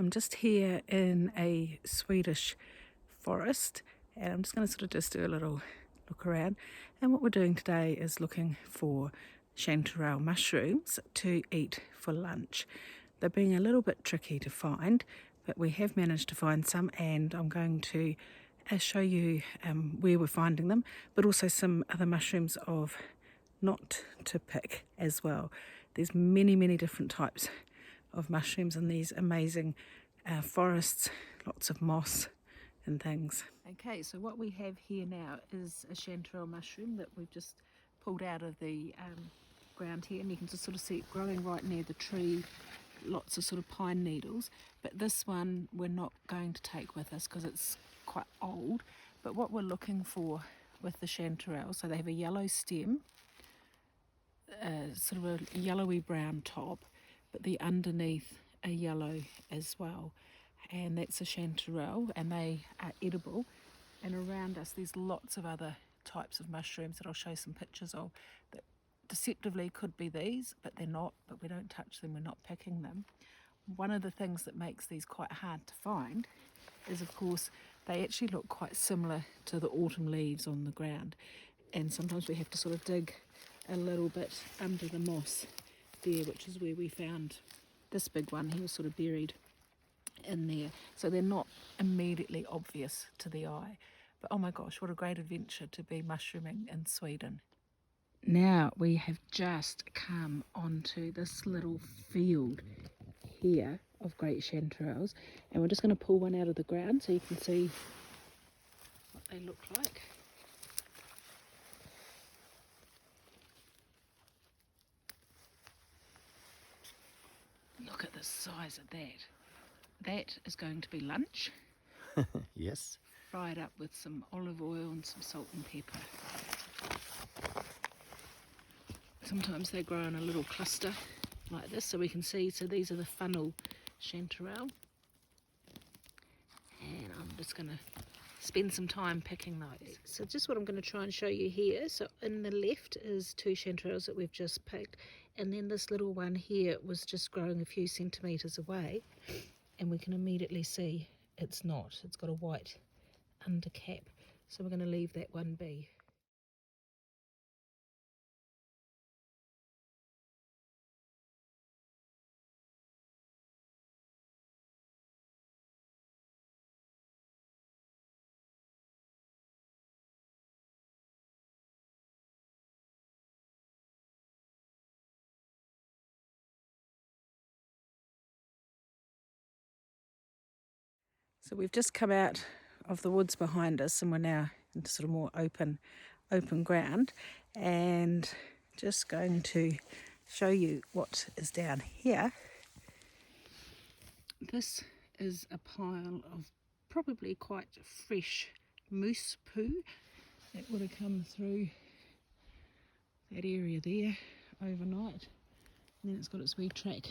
I'm just here in a Swedish forest, and I'm just going to sort of just do a little look around. And what we're doing today is looking for chanterelle mushrooms to eat for lunch. They're being a little bit tricky to find, but we have managed to find some, and I'm going to show you where we're finding them, but also some other mushrooms of not to pick as well. There's many different types of mushrooms in these amazing forests, lots of moss and things. Okay, so what we have here now is a chanterelle mushroom that we've just pulled out of the ground here, and you can just sort of see it growing right near the tree, lots of sort of pine needles. But this one we're not going to take with us because it's quite old. But what we're looking for with the chanterelle, so they have a yellow stem, sort of a yellowy brown top, but the underneath are yellow as well, and that's a chanterelle, and they are edible. And around us there's lots of other types of mushrooms that I'll show some pictures of that deceptively could be these, but they're not. But we don't touch them, we're not picking them. One of the things that makes these quite hard to find is, of course, they actually look quite similar to the autumn leaves on the ground, and sometimes we have to sort of dig a little bit under the moss there, which is where we found this big one. He was sort of buried in there, so they're not immediately obvious to the eye. But oh my gosh, what a great adventure to be mushrooming in Sweden. Now we have just come onto this little field here of great chanterelles, and we're just going to pull one out of the ground so you can see what they look like. Look at the size of that. That is going to be lunch. Yes. Fried up with some olive oil and some salt and pepper. Sometimes they grow in a little cluster like this, so we can see. So these are the funnel chanterelle. And I'm just going to spend some time picking those. So just what I'm going to try and show you here. So in the left is two chanterelles that we've just picked, and then this little one here was just growing a few centimetres away, and we can immediately see it's not. It's got a white undercap, so we're going to leave that one be. So we've just come out of the woods behind us, and we're now into sort of more open ground, and just going to show you what is down here. This is a pile of probably quite fresh moose poo that would have come through that area there overnight, and then it's got its wee track